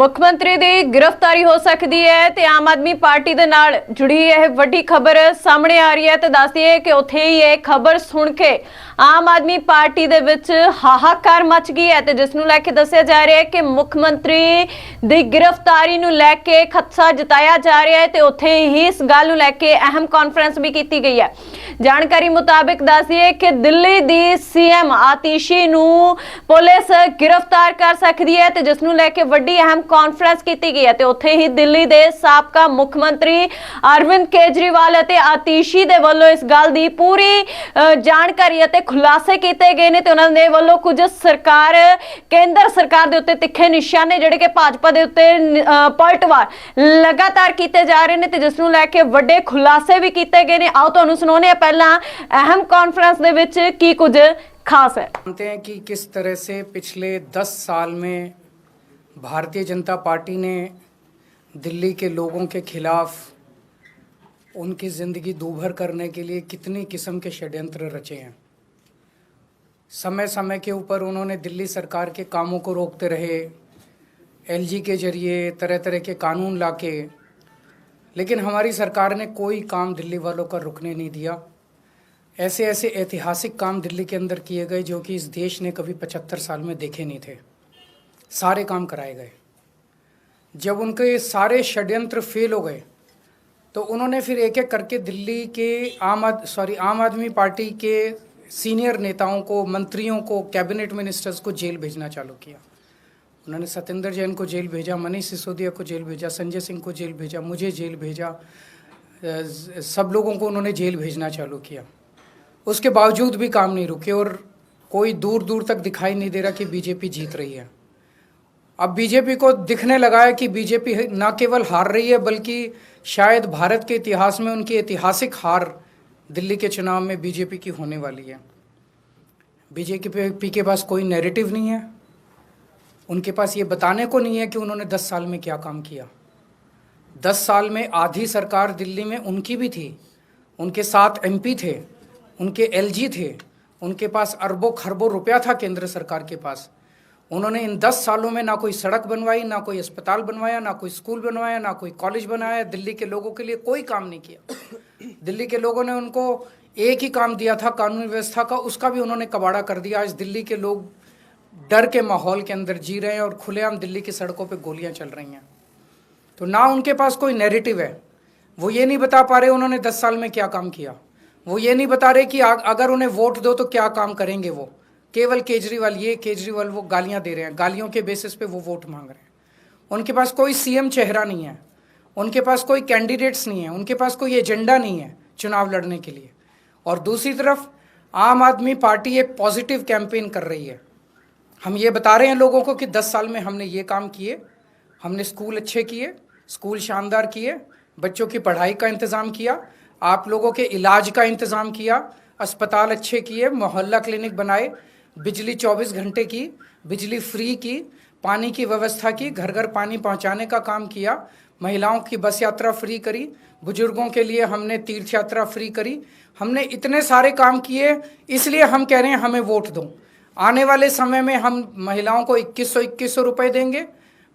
ਮੁੱਖ ਮੰਤਰੀ ਦੀ ਗ੍ਰਿਫਤਾਰੀ ਹੋ ਸਕਦੀ ਹੈ ਤੇ ਆਮ ਆਦਮੀ ਪਾਰਟੀ ਦੇ ਨਾਲ ਜੁੜੀ ਇਹ ਵੱਡੀ ਖਬਰ ਸਾਹਮਣੇ ਆ ਰਹੀ ਹੈ ਤੇ ਦੱਸਦੀ ਹੈ ਕਿ ਉੱਥੇ ਹੀ ਇਹ ਖਬਰ ਸੁਣ ਕੇ ਆਮ ਆਦਮੀ ਪਾਰਟੀ ਦੇ ਵਿੱਚ ਹਾਹਾਕਾਰ ਮਚ ਗਈ ਹੈ ਤੇ ਜਿਸ ਨੂੰ ਲੈ ਕੇ ਦੱਸਿਆ ਜਾ ਰਿਹਾ ਹੈ ਕਿ ਮੁੱਖ ਮੰਤਰੀ ਦੀ ਗ੍ਰਿਫਤਾਰੀ ਨੂੰ ਲੈ ਕੇ ਖਦਸ਼ਾ ਜਤਾਇਆ ਜਾ ਰਿਹਾ ਹੈ ਤੇ ਉੱਥੇ ਹੀ ਇਸ ਗੱਲ ਨੂੰ ਲੈ ਕੇ ਅਹਿਮ ਕਾਨਫਰੰਸ ਵੀ ਕੀਤੀ ਗਈ ਹੈ। ਜਾਣਕਾਰੀ ਮੁਤਾਬਿਕ ਦੱਸਦੀ ਹੈ ਕਿ ਦਿੱਲੀ ਦੀ ਸੀਐਮ ਆਤੀਸ਼ੀ ਨੂੰ ਪੁਲਿਸ गिरफ्तार कर सकती है तो जिस लैके वड्डी अहम कॉन्फ्रेंस की गई है तो उत्थे ही दिल्ली दे साबका मुख मंत्री अरविंद केजरीवाल अते आतिशी दे वल्लों इस गल दी पूरी जानकारी अते खुलासे किए गए ने ते उन्हां दे वल्लों कुछ सरकार केंद्र सरकार दे उत्ते तिखे निशाने जिहड़े कि भाजपा दे उत्ते पलटवार लगातार किए जा रहे हैं तो जिस लैके वड्डे खुलासे भी किए गए ने। आओ तुहानूं सुणाउने आ पहलां अहम कॉन्फ्रेंस दे विच की कुछ खास है। जानते हैं कि किस तरह से पिछले 10 साल में भारतीय जनता पार्टी ने दिल्ली के लोगों के खिलाफ उनकी ज़िंदगी दूभर करने के लिए कितनी किस्म के षड्यंत्र रचे हैं। समय समय के ऊपर उन्होंने दिल्ली सरकार के कामों को रोकते रहे, एलजी के जरिए तरह तरह के कानून लाके, लेकिन हमारी सरकार ने कोई काम दिल्ली वालों का रुकने नहीं दिया। ऐसे ऐसे ऐतिहासिक काम दिल्ली के अंदर किए गए जो कि इस देश ने कभी 75 साल में देखे नहीं थे। सारे काम कराए गए। जब उनके सारे षड्यंत्र फेल हो गए तो उन्होंने फिर एक एक करके दिल्ली के आम आदमी पार्टी के सीनियर नेताओं को, मंत्रियों को, कैबिनेट मिनिस्टर्स को जेल भेजना चालू किया। उन्होंने सत्येंद्र जैन को जेल भेजा, मनीष सिसोदिया को जेल भेजा, संजय सिंह को जेल भेजा, मुझे जेल भेजा, सब लोगों को उन्होंने जेल भेजना चालू किया। उसके बावजूद भी काम नहीं रुके और कोई दूर दूर तक दिखाई नहीं दे रहा कि बीजेपी जीत रही है। अब बीजेपी को दिखने लगा है कि बीजेपी न केवल हार रही है बल्कि शायद भारत के इतिहास में उनकी ऐतिहासिक हार दिल्ली के चुनाव में बीजेपी की होने वाली है। बीजेपी के पास कोई नैरेटिव नहीं है। उनके पास ये बताने को नहीं है कि उन्होंने 10 साल में क्या काम किया। 10 साल में आधी सरकार दिल्ली में उनकी भी थी, उनके 7 एमपी थे, उनके एलजी थे, उनके पास अरबों खरबों रुपया था केंद्र सरकार के पास। उन्होंने इन 10 सालों में ना कोई सड़क बनवाई, ना कोई अस्पताल बनवाया, ना कोई स्कूल बनवाया, ना कोई कॉलेज बनाया। दिल्ली के लोगों के लिए कोई काम नहीं किया। दिल्ली के लोगों ने उनको एक ही काम दिया था कानून व्यवस्था का, उसका भी उन्होंने कबाड़ा कर दिया। आज दिल्ली के लोग डर के माहौल के अंदर जी रहे हैं और खुलेआम दिल्ली की सड़कों पर गोलियाँ चल रही हैं। तो ना उनके पास कोई नैरेटिव है। वो ये नहीं बता पा रहे उन्होंने 10 साल में क्या काम किया। वो ये नहीं बता रहे कि अगर उन्हें वोट दो तो क्या काम करेंगे। वो केवल केजरीवाल वो गालियां दे रहे हैं, गालियों के बेसिस पे वो वोट मांग रहे हैं। उनके पास कोई सीएम चेहरा नहीं है, उनके पास कोई कैंडिडेट्स नहीं है, उनके पास कोई एजेंडा नहीं है चुनाव लड़ने के लिए। और दूसरी तरफ आम आदमी पार्टी एक पॉजिटिव कैंपेन कर रही है। हम ये बता रहे हैं लोगों को कि 10 साल में हमने ये काम किए, हमने स्कूल अच्छे किए, स्कूल शानदार किए, बच्चों की पढ़ाई का इंतज़ाम किया, आप लोगों के इलाज का इंतज़ाम किया, अस्पताल अच्छे किए, मोहल्ला क्लिनिक बनाए, बिजली 24 घंटे की, बिजली फ्री की, पानी की व्यवस्था की, घर घर पानी पहुंचाने का काम किया, महिलाओं की बस यात्रा फ्री करी, बुजुर्गों के लिए हमने तीर्थ यात्रा फ्री करी। हमने इतने सारे काम किए, इसलिए हम कह रहे हैं हमें वोट दो। आने वाले समय में हम महिलाओं को 2100 रुपये देंगे,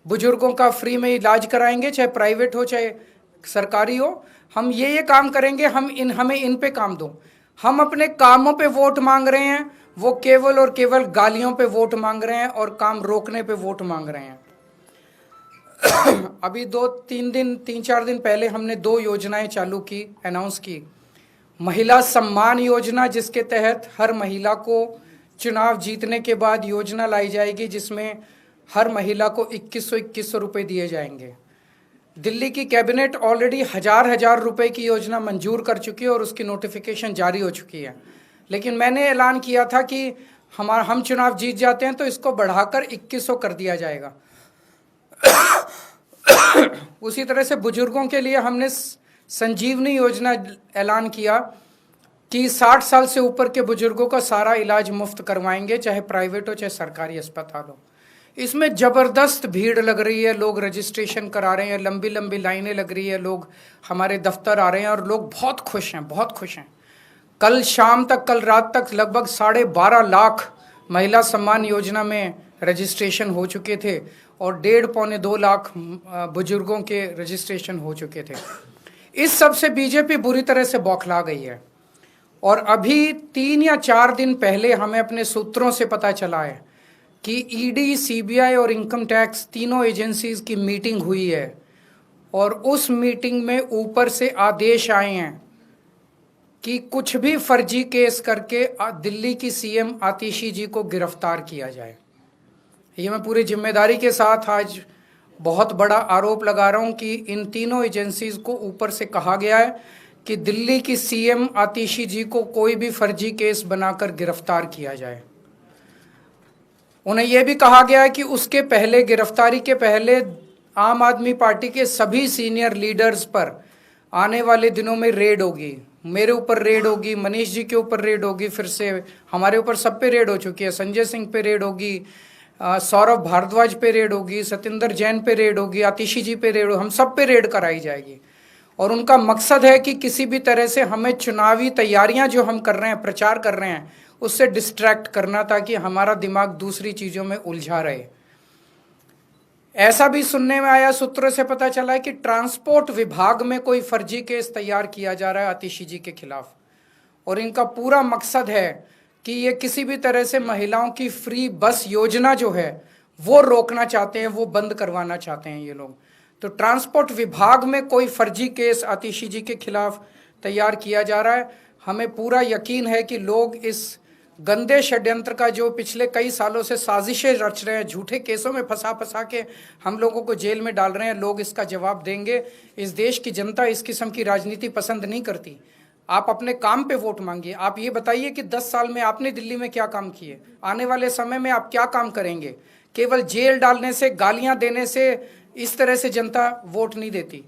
बुजुर्गों का फ्री में इलाज कराएंगे, चाहे प्राइवेट हो चाहे सरकारी हो। हम ये काम करेंगे, हमें इन पे काम दो। हम अपने कामों पे वोट मांग रहे हैं, वो केवल और केवल गालियों पे वोट मांग रहे हैं और काम रोकने पे वोट मांग रहे हैं। अभी 3-4 दिन पहले हमने 2 योजनाएं चालू की, अनाउंस की। महिला सम्मान योजना, जिसके तहत हर महिला को चुनाव जीतने के बाद योजना लाई जाएगी जिसमें हर महिला को 2100 रुपये दिए जाएंगे। दिल्ली की कैबिनेट ऑलरेडी हजार रुपए की योजना मंजूर कर चुकी है और उसकी नोटिफिकेशन जारी हो चुकी है। लेकिन मैंने ऐलान किया था कि हम चुनाव जीत जाते हैं तो इसको बढ़ाकर 2100 कर दिया जाएगा। उसी तरह से बुजुर्गों के लिए हमने संजीवनी योजना ऐलान किया कि 60 साल से ऊपर के बुजुर्गों का सारा इलाज मुफ्त करवाएंगे, चाहे प्राइवेट हो चाहे सरकारी अस्पताल हो। इसमें ज़बरदस्त भीड़ लग रही है, लोग रजिस्ट्रेशन करा रहे हैं, लंबी लंबी लाइनें लग रही है, लोग हमारे दफ्तर आ रहे हैं और लोग बहुत खुश हैं, बहुत खुश हैं। कल रात तक लगभग 12.5 लाख महिला सम्मान योजना में रजिस्ट्रेशन हो चुके थे और 1.5-2 लाख बुजुर्गों के रजिस्ट्रेशन हो चुके थे। इस सब से बीजेपी बुरी तरह से बौखला गई है और अभी 3 या 4 दिन पहले हमें अपने सूत्रों से पता चला है कि ईडी, सीबीआई और इनकम टैक्स तीनों एजेंसीज की मीटिंग हुई है और उस मीटिंग में ऊपर से आदेश आए हैं कि कुछ भी फर्जी केस करके दिल्ली की सीएम आतिशी जी को गिरफ्तार किया जाए। ये मैं पूरी जिम्मेदारी के साथ आज बहुत बड़ा आरोप लगा रहा हूं कि इन तीनों एजेंसीज को ऊपर से कहा गया है कि दिल्ली की सीएम आतिशी जी को कोई भी फर्जी केस बनाकर गिरफ्तार किया जाए। उन्हें यह भी कहा गया है कि उसके पहले, गिरफ्तारी के पहले, आम आदमी पार्टी के सभी सीनियर लीडर्स पर आने वाले दिनों में रेड होगी। मेरे ऊपर रेड होगी, मनीष जी के ऊपर रेड होगी, फिर से हमारे ऊपर सब पे रेड हो चुकी है। संजय सिंह पे रेड होगी, सौरभ भारद्वाज पे रेड होगी, सत्येंद्र जैन पे रेड होगी, आतिशी जी पे रेड होगी, हम सब पे रेड कराई जाएगी। और उनका मकसद है कि किसी भी तरह से हमें चुनावी तैयारियां जो हम कर रहे हैं, प्रचार कर रहे हैं, उससे डिस्ट्रैक्ट करना ताकि हमारा दिमाग दूसरी चीजों में उलझा रहे। ऐसा भी सुनने में आया, सूत्रों से पता चला है कि ट्रांसपोर्ट विभाग में कोई फर्जी केस तैयार किया जा रहा है आतिशी जी के खिलाफ और इनका पूरा मकसद है कि ये किसी भी तरह से महिलाओं की फ्री बस योजना जो है वो रोकना चाहते हैं, वो बंद करवाना चाहते हैं ये लोग। तो ट्रांसपोर्ट विभाग में कोई फर्जी केस आतिशी जी के खिलाफ तैयार किया जा रहा है। हमें पूरा यकीन है कि लोग इस गंदे षड्यंत्र का, जो पिछले कई सालों से साजिशें रच रहे हैं, झूठे केसों में फंसा के हम लोगों को जेल में डाल रहे हैं, लोग इसका जवाब देंगे। इस देश की जनता इस किस्म की राजनीति पसंद नहीं करती। आप अपने काम पे वोट मांगिए। आप ये बताइए कि 10 साल में आपने दिल्ली में क्या काम किए, आने वाले समय में आप क्या काम करेंगे। केवल जेल डालने से, गालियां देने से इस तरह से जनता वोट नहीं देती।